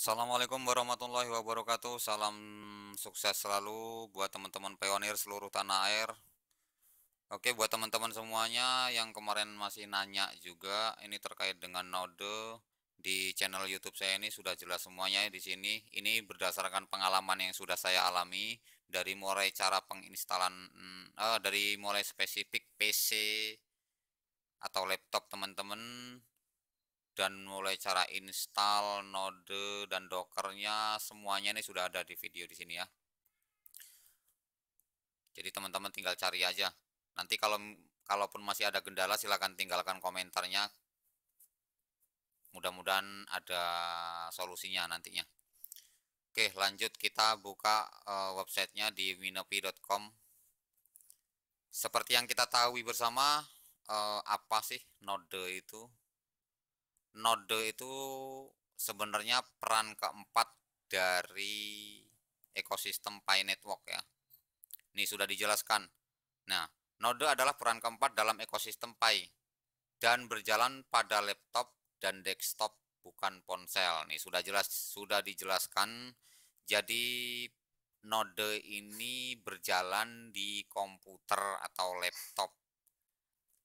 Assalamualaikum warahmatullahi wabarakatuh. Salam sukses selalu buat teman-teman pionir seluruh tanah air. Oke, buat teman-teman semuanya yang kemarin masih nanya juga, ini terkait dengan Node di channel YouTube saya ini sudah jelas semuanya di sini. Ini berdasarkan pengalaman yang sudah saya alami dari mulai cara penginstalan, dari mulai spesifik PC atau laptop teman-teman dan mulai cara install Node dan Dockernya semuanya ini sudah ada di video di sini ya. Jadi teman-teman tinggal cari aja. Nanti kalaupun masih ada kendala silahkan tinggalkan komentarnya. Mudah-mudahan ada solusinya nantinya. Oke, lanjut kita buka websitenya di winopi.com. Seperti yang kita tahu bersama, apa sih Node itu? Node itu sebenarnya peran keempat dari ekosistem Pi Network ya. Ini sudah dijelaskan. Nah, Node adalah peran keempat dalam ekosistem Pi dan berjalan pada laptop dan desktop bukan ponsel. Nih sudah jelas, sudah dijelaskan. Jadi Node ini berjalan di komputer atau laptop,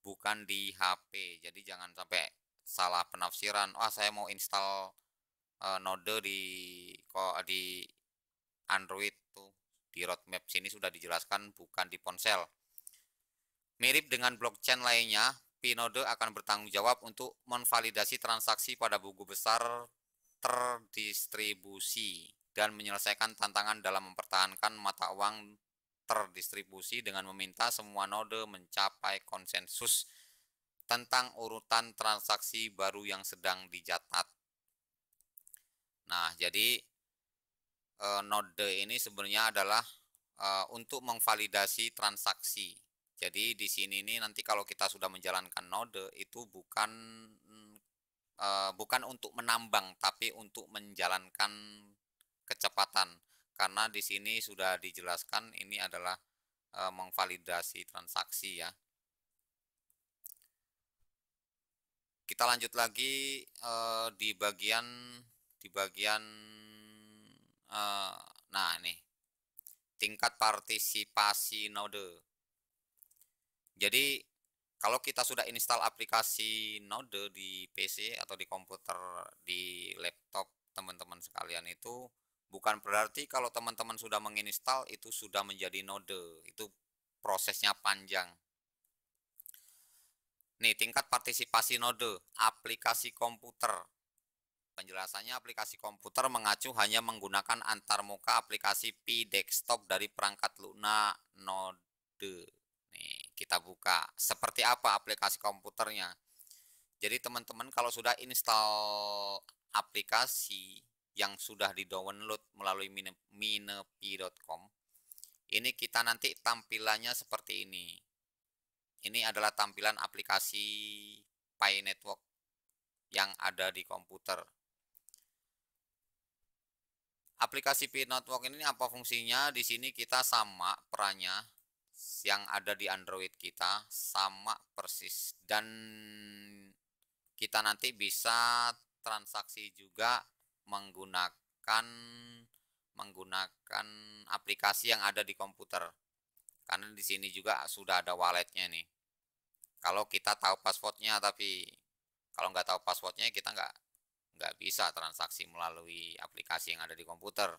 bukan di HP. Jadi jangan sampai salah penafsiran. Wah, saya mau install Node di Android tuh. Di roadmap sini sudah dijelaskan bukan di ponsel. Mirip dengan blockchain lainnya, Pinode akan bertanggung jawab untuk memvalidasi transaksi pada buku besar terdistribusi dan menyelesaikan tantangan dalam mempertahankan mata uang terdistribusi dengan meminta semua node mencapai konsensus tentang urutan transaksi baru yang sedang dicatat. Nah, jadi node ini sebenarnya adalah untuk memvalidasi transaksi. Jadi di sini nih nanti kalau kita sudah menjalankan node itu bukan untuk menambang tapi untuk menjalankan kecepatan. Karena di sini sudah dijelaskan ini adalah memvalidasi transaksi ya. Kita lanjut lagi di bagian nah ini tingkat partisipasi node. Jadi kalau kita sudah install aplikasi Node di PC atau di komputer, di laptop teman-teman sekalian itu bukan berarti kalau teman-teman sudah menginstal itu sudah menjadi Node. Itu prosesnya panjang. Nih, tingkat partisipasi Node, aplikasi komputer. Penjelasannya aplikasi komputer mengacu hanya menggunakan antarmuka aplikasi Pi desktop dari perangkat lunak Node. Nih, kita buka. Seperti apa aplikasi komputernya? Jadi teman-teman kalau sudah install aplikasi yang sudah di-download melalui minepi.com, ini kita nanti tampilannya seperti ini. Ini adalah tampilan aplikasi Pi Network yang ada di komputer. Aplikasi Pi Network ini apa fungsinya? Di sini kita sama perannya yang ada di Android kita sama persis dan kita nanti bisa transaksi juga menggunakan menggunakan aplikasi yang ada di komputer. Karena di sini juga sudah ada walletnya nih. Kalau kita tahu passwordnya, tapi kalau nggak tahu passwordnya kita nggak bisa transaksi melalui aplikasi yang ada di komputer.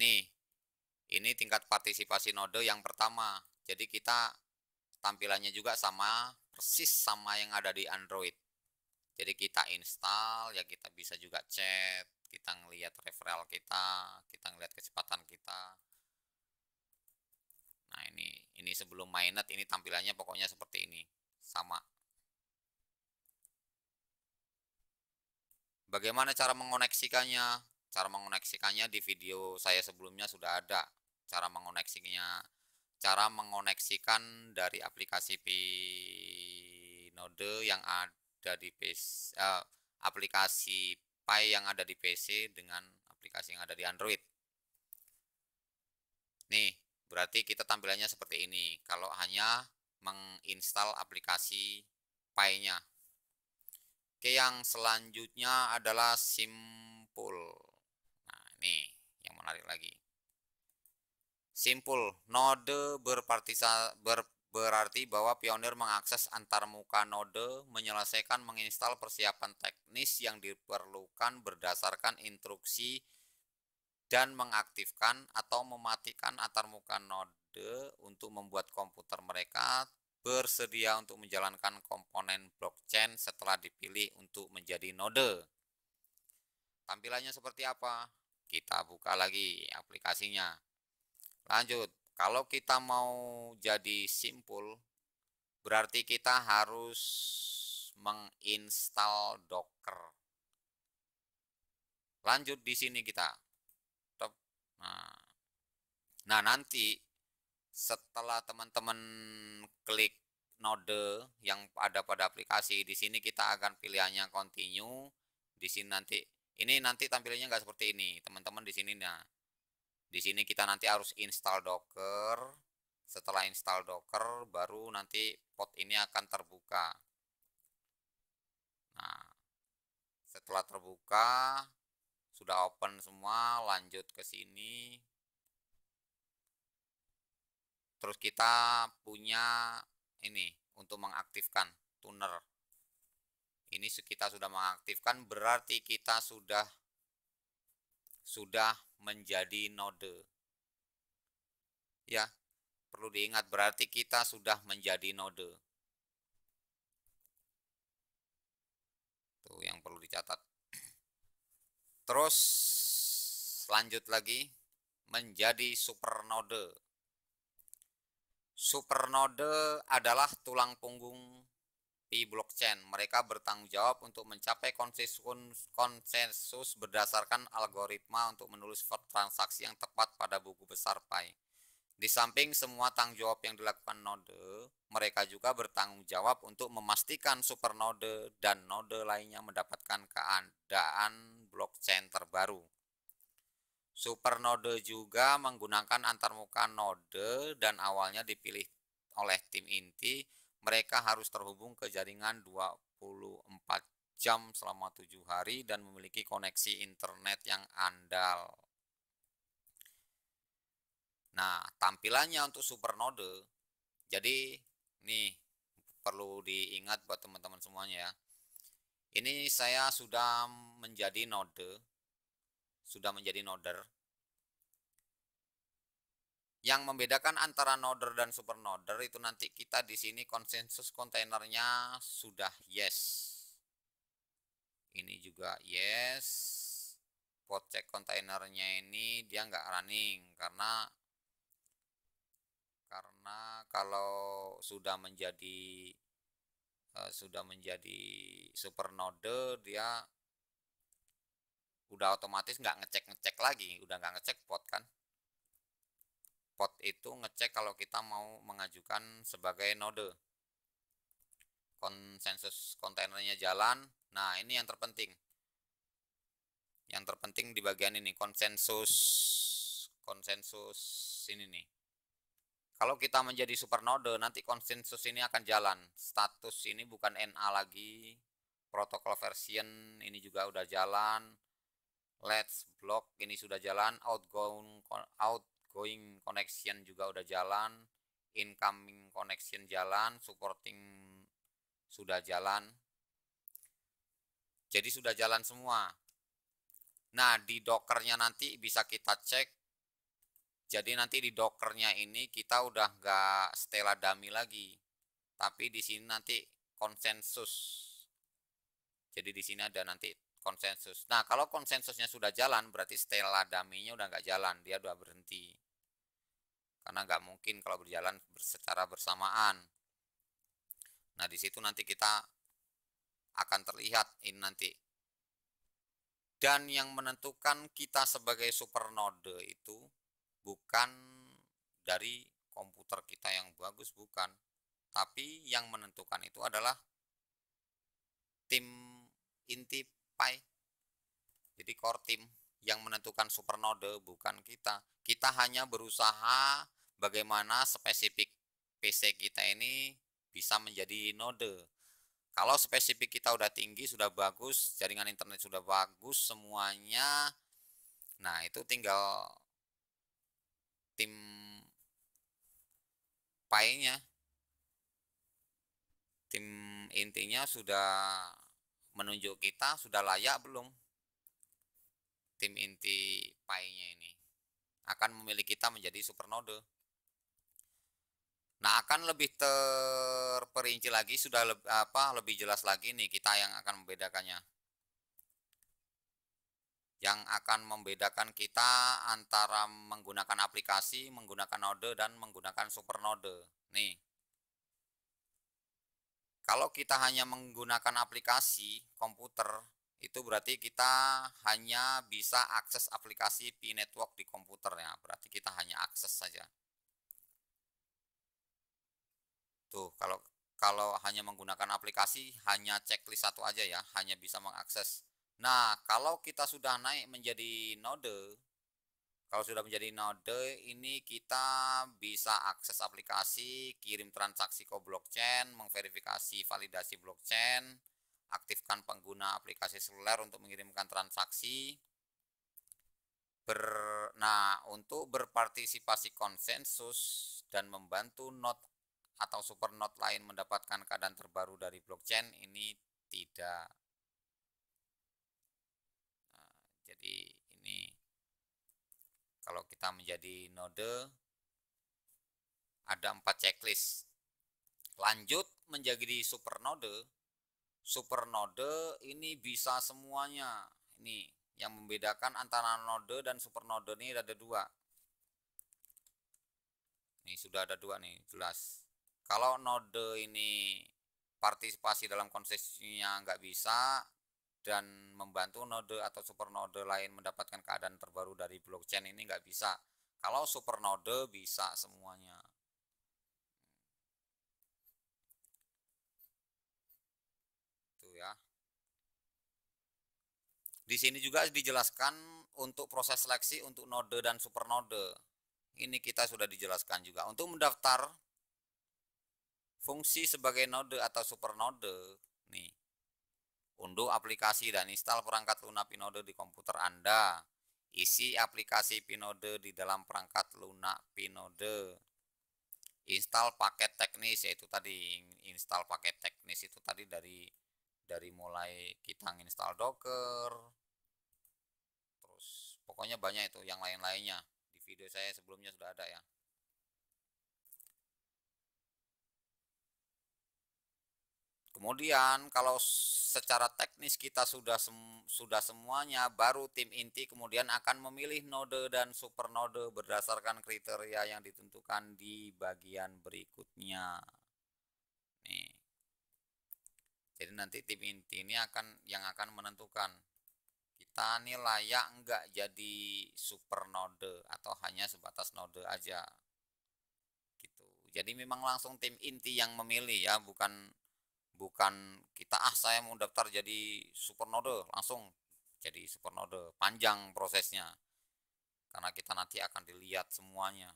Nih, ini tingkat partisipasi node yang pertama. Jadi kita tampilannya juga sama, persis sama yang ada di Android. Jadi kita install, ya kita bisa juga chat, kita ngelihat referral kita ngelihat kecepatan kita. Nah ini sebelum mainnet ini tampilannya pokoknya seperti ini, sama. Bagaimana cara mengoneksikannya? Cara mengoneksikannya di video saya sebelumnya sudah ada. Cara mengoneksikannya, cara mengoneksikan dari aplikasi Pinode yang ada di PC, aplikasi Pi yang ada di PC dengan aplikasi yang ada di Android. Nih, berarti kita tampilannya seperti ini. Kalau hanya menginstal aplikasi Pi-nya. Oke, yang selanjutnya adalah simple simpul. Nah, ini yang menarik lagi. Simpul, node berarti bahwa pionir mengakses antarmuka node, menyelesaikan menginstal persiapan teknis yang diperlukan berdasarkan instruksi dan mengaktifkan atau mematikan antarmuka node untuk membuat komputer mereka bersedia untuk menjalankan komponen blockchain setelah dipilih untuk menjadi node. Tampilannya seperti apa? Kita buka lagi aplikasinya. Lanjut, kalau kita mau jadi simpul, berarti kita harus menginstal Docker. Lanjut di sini kita. Nah, nanti setelah teman-teman klik node yang ada pada aplikasi, di sini kita akan pilihannya continue. Di sini nanti tampilannya nggak seperti ini, teman-teman di sini. Nah, di sini kita nanti harus install Docker. Setelah install Docker, baru nanti pot ini akan terbuka. Nah, setelah terbuka, sudah open semua, lanjut ke sini. Terus kita punya ini untuk mengaktifkan tuner. Ini kita sudah mengaktifkan, berarti kita sudah menjadi node. Ya, perlu diingat berarti kita sudah menjadi node. Tuh yang perlu dicatat. Terus lanjut lagi menjadi supernode. Supernode adalah tulang punggung di blockchain. Mereka bertanggung jawab untuk mencapai konsensus berdasarkan algoritma untuk menulis transaksi yang tepat pada buku besar Pi. Di samping semua tanggung jawab yang dilakukan node, mereka juga bertanggung jawab untuk memastikan supernode dan node lainnya mendapatkan keadaan blockchain terbaru. Supernode juga menggunakan antarmuka node dan awalnya dipilih oleh tim inti. Mereka harus terhubung ke jaringan 24 jam selama 7 hari dan memiliki koneksi internet yang andal. Nah, tampilannya untuk supernode. Jadi, nih perlu diingat buat teman-teman semuanya ya. Ini saya sudah menjadi noder. Yang membedakan antara noder dan supernoder itu nanti kita di sini konsensus kontainernya sudah yes. Ini juga yes. Pot check kontainernya ini dia nggak running karena kalau sudah menjadi supernode dia udah otomatis nggak ngecek lagi, udah nggak ngecek pot kan. Pot itu ngecek kalau kita mau mengajukan sebagai node. Konsensus kontainernya jalan. Nah, ini yang terpenting. Yang terpenting di bagian ini konsensus ini nih. Kalau kita menjadi supernode, nanti konsensus ini akan jalan. Status ini bukan NA lagi. Protokol version ini juga udah jalan. Let's block ini sudah jalan. Outgoing connection juga udah jalan. Incoming connection jalan. Supporting sudah jalan. Jadi sudah jalan semua. Nah, di Dockernya nanti bisa kita cek. Jadi nanti di Dockernya ini kita udah nggak Stella dummy lagi, tapi di sini nanti konsensus. Jadi di sini ada nanti konsensus. Nah, kalau konsensusnya sudah jalan, berarti Stella dummy-nya udah nggak jalan, dia udah berhenti. Karena nggak mungkin kalau berjalan secara bersamaan. Nah, di situ nanti kita akan terlihat ini nanti. Dan yang menentukan kita sebagai supernode itu bukan dari komputer kita yang bagus, bukan. Tapi yang menentukan itu adalah tim inti Pi. Jadi core team yang menentukan supernode, bukan kita. Kita hanya berusaha bagaimana spesifik PC kita ini bisa menjadi node. Kalau spesifik kita udah tinggi, sudah bagus, jaringan internet sudah bagus semuanya, nah itu tinggal tim PI-nya, tim intinya sudah menunjuk kita sudah layak belum, tim inti PI-nya ini akan memilih kita menjadi supernode. Nah, akan lebih terperinci lagi, sudah lebih jelas lagi nih kita yang akan membedakannya. Yang akan membedakan kita antara menggunakan aplikasi, menggunakan node, dan menggunakan supernode. Nih, kalau kita hanya menggunakan aplikasi komputer, itu berarti kita hanya bisa akses aplikasi P-Network di komputernya. Berarti kita hanya akses saja. Tuh, kalau hanya menggunakan aplikasi, hanya checklist satu aja ya, hanya bisa mengakses. Nah, kalau kita sudah naik menjadi node, kalau sudah menjadi node, ini kita bisa akses aplikasi, kirim transaksi ke blockchain, mengverifikasi validasi blockchain, aktifkan pengguna aplikasi seluler untuk mengirimkan transaksi. Nah, untuk berpartisipasi konsensus dan membantu node atau supernode lain mendapatkan keadaan terbaru dari blockchain ini tidak. Nah, jadi ini kalau kita menjadi node ada 4 checklist. Lanjut menjadi supernode. Supernode ini bisa semuanya. Ini yang membedakan antara node dan supernode ini ada dua. Nih sudah ada dua nih jelas. Kalau node ini partisipasi dalam konsensusnya nggak bisa dan membantu node atau supernode lain mendapatkan keadaan terbaru dari blockchain ini nggak bisa. Kalau supernode bisa semuanya. Tuh ya. Di sini juga dijelaskan untuk proses seleksi untuk node dan supernode. Ini kita sudah dijelaskan juga. Untuk mendaftar fungsi sebagai node atau supernode, nih, unduh aplikasi dan install perangkat lunak Pinode di komputer Anda. Isi aplikasi Pinode di dalam perangkat lunak Pinode. Install paket teknis, yaitu tadi install paket teknis itu tadi dari mulai kita install Docker, terus pokoknya banyak itu yang lain-lainnya. Di video saya sebelumnya sudah ada ya. Kemudian kalau secara teknis kita sudah semuanya, baru tim inti kemudian akan memilih node dan supernode berdasarkan kriteria yang ditentukan di bagian berikutnya. Nih. Jadi nanti tim inti ini yang akan menentukan kita nih layak enggak jadi supernode atau hanya sebatas node aja. Gitu. Jadi memang langsung tim inti yang memilih ya, bukan bukan kita saya mau daftar jadi supernode langsung jadi supernode, panjang prosesnya karena kita nanti akan dilihat semuanya.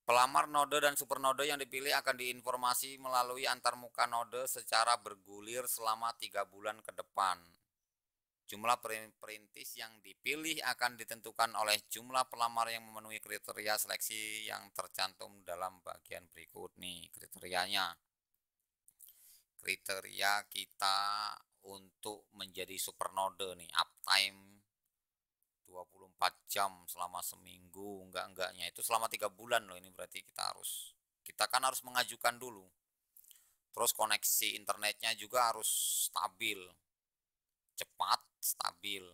Pelamar node dan supernode yang dipilih akan diinformasi melalui antarmuka node secara bergulir selama 3 bulan ke depan. Jumlah perintis yang dipilih akan ditentukan oleh jumlah pelamar yang memenuhi kriteria seleksi yang tercantum dalam bagian berikut nih kriterianya. Kriteria kita untuk menjadi supernode nih, uptime 24 jam selama seminggu, enggaknya itu selama 3 bulan loh, ini berarti kita kan harus mengajukan dulu. Terus koneksi internetnya juga harus stabil, cepat, stabil.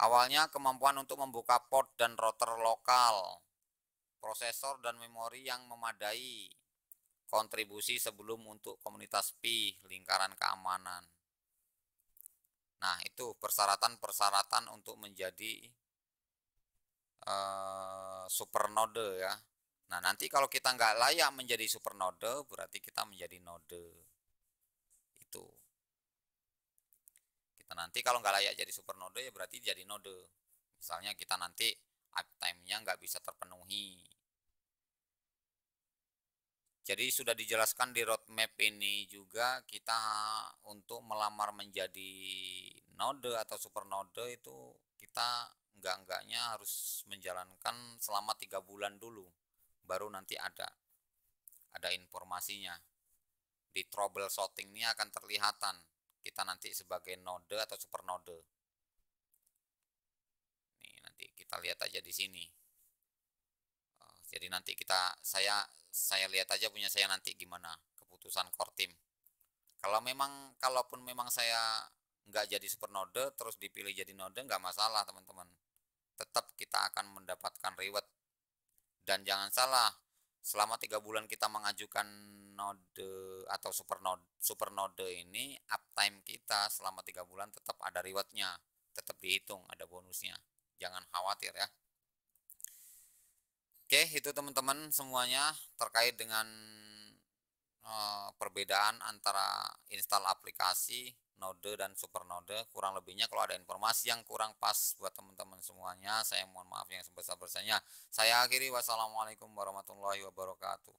Awalnya kemampuan untuk membuka port dan router lokal, prosesor dan memori yang memadai, kontribusi sebelum untuk komunitas Pi, lingkaran keamanan. Nah, itu persyaratan-persyaratan untuk menjadi supernode ya. Nah, nanti kalau kita nggak layak menjadi supernode, berarti kita menjadi node. Itu. Kita nanti kalau nggak layak jadi supernode, ya berarti jadi node. Misalnya kita nanti uptime-nya nggak bisa terpenuhi. Jadi sudah dijelaskan di roadmap ini juga kita untuk melamar menjadi node atau super node itu kita enggak-enggaknya harus menjalankan selama 3 bulan dulu, baru nanti ada informasinya. Di troubleshooting ini akan terlihatan kita nanti sebagai node atau super node. Nih nanti kita lihat aja di sini. Jadi nanti saya lihat aja punya saya nanti gimana keputusan core team. Kalaupun memang saya nggak jadi super node terus dipilih jadi node nggak masalah teman-teman. Tetap kita akan mendapatkan reward. Dan jangan salah, selama 3 bulan kita mengajukan node atau super node ini, uptime kita selama 3 bulan tetap ada rewardnya, tetap dihitung, ada bonusnya. Jangan khawatir ya. Oke, itu teman-teman semuanya terkait dengan perbedaan antara install aplikasi node dan super node. Kurang lebihnya kalau ada informasi yang kurang pas buat teman-teman semuanya, saya mohon maaf yang sebesar-besarnya. Saya akhiri, wassalamualaikum warahmatullahi wabarakatuh.